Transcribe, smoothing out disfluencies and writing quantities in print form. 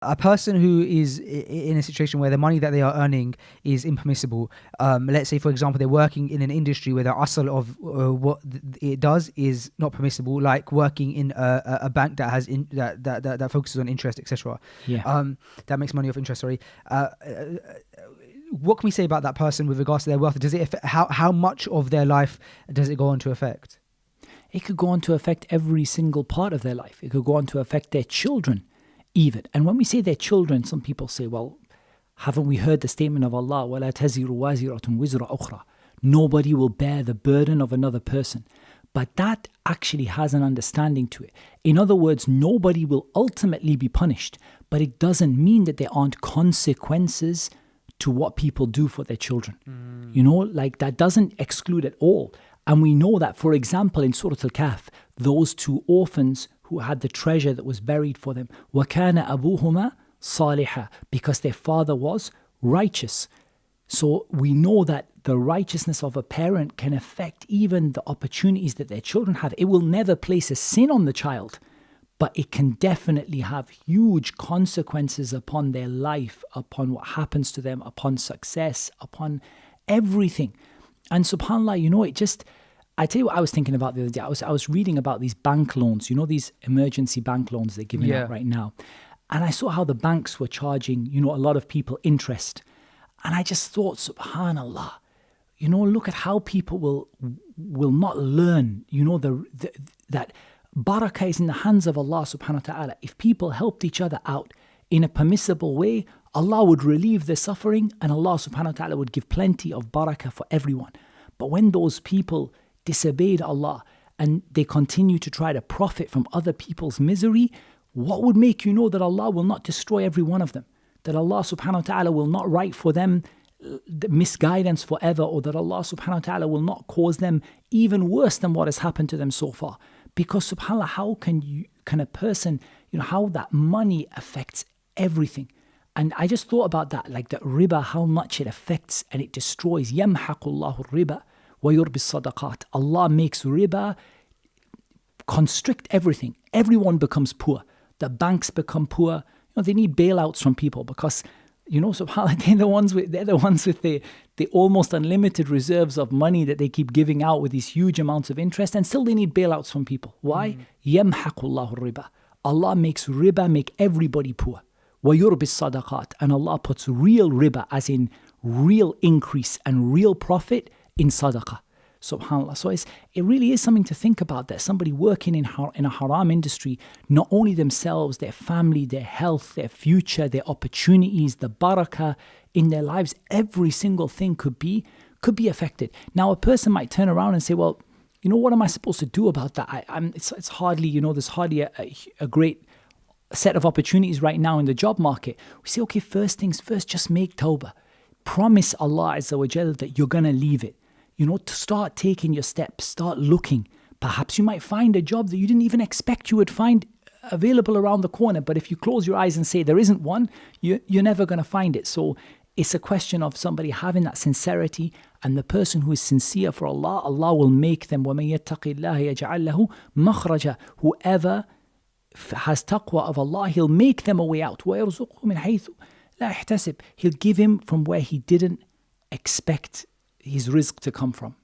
A person who is in a situation where the money that they are earning is impermissible, let's say for example they're working in an industry where the asl of what it does is not permissible, like working in a bank that has that focuses on interest, etc. Yeah. That makes money off interest, sorry. What can we say about that person with regards to their wealth? Does it affect, how much of their life does it go on to affect? It could go on to affect every single part of their life. It could go on to affect their children even. And when we say their children, some people say, well, haven't we heard the statement of Allah, وَلَا تَزِرُ وَازِرَةٌ وِزْرَ أُخْرَى? Nobody will bear the burden of another person. But that actually has an understanding to it. In other words, nobody will ultimately be punished, but it doesn't mean that there aren't consequences to what people do for their children. You know, like that doesn't exclude at all. And we know that, for example, in Surah Al-Kahf, those two orphans who had the treasure that was buried for them, وَكَانَ أَبُوهُمَا صَالِحًا, because their father was righteous. So we know that the righteousness of a parent can affect even the opportunities that their children have. It will never place a sin on the child, but it can definitely have huge consequences upon their life, upon what happens to them, upon success, upon everything. And subhanAllah, you know, I tell you what I was thinking about the other day. I was reading about these bank loans, you know, these emergency bank loans they're giving out right now. And I saw how the banks were charging, you know, a lot of people interest. And I just thought, subhanAllah, you know, look at how people will not learn, you know, that barakah is in the hands of Allah subhanahu wa ta'ala. If people helped each other out in a permissible way, Allah would relieve their suffering and Allah subhanahu wa ta'ala would give plenty of barakah for everyone. But when those people disobeyed Allah and they continue to try to profit from other people's misery, what would make you know that Allah will not destroy every one of them? That Allah subhanahu wa ta'ala will not write for them the misguidance forever, or that Allah subhanahu wa ta'ala will not cause them even worse than what has happened to them so far? Because subhanAllah, how can a person, you know, how that money affects everything. And I just thought about that, like that riba, how much it affects and it destroys. يَمْحَقُ اللَّهُ الرِّبَى وَيُرْبِ الصَّدَقَاتِ. Allah makes riba constrict everything. Everyone becomes poor. The banks become poor. You know, they need bailouts from people because, you know, subhanAllah, they're the ones with the almost unlimited reserves of money that they keep giving out with these huge amounts of interest, and still they need bailouts from people. Why? يَمْحَقُ اللَّهُ الرِّبَى. Allah makes riba make everybody poor. وَيُرْبِ الصَّدَقَاتِ. And Allah puts real riba, as in real increase and real profit, in sadaqah. SubhanAllah. So it really is something to think about, that somebody working in a haram industry, not only themselves, their family, their health, their future, their opportunities, the barakah in their lives, every single thing could be affected. Now a person might turn around and say, well, you know, what am I supposed to do about that? It's hardly, you know, there's hardly a great set of opportunities right now in the job market. We say, okay, first things first, just make tawbah. Promise Allah Azza wa Jal that you're going to leave it. You know, to start taking your steps, start looking. Perhaps you might find a job that you didn't even expect you would find available around the corner. But if you close your eyes and say there isn't one, you're never going to find it. So it's a question of somebody having that sincerity, and the person who is sincere for Allah, Allah will make them. وَمَن يَتَّقِ اللَّهَ يَجْعَلْ لَهُ مَخْرَجًا. Whoever has taqwa of Allah, He'll make them a way out. وَيَرْزُقْهُ مِنْ حَيْثُ لَا يَحْتَسِبْ. He'll give him from where he didn't expect his rizq to come from.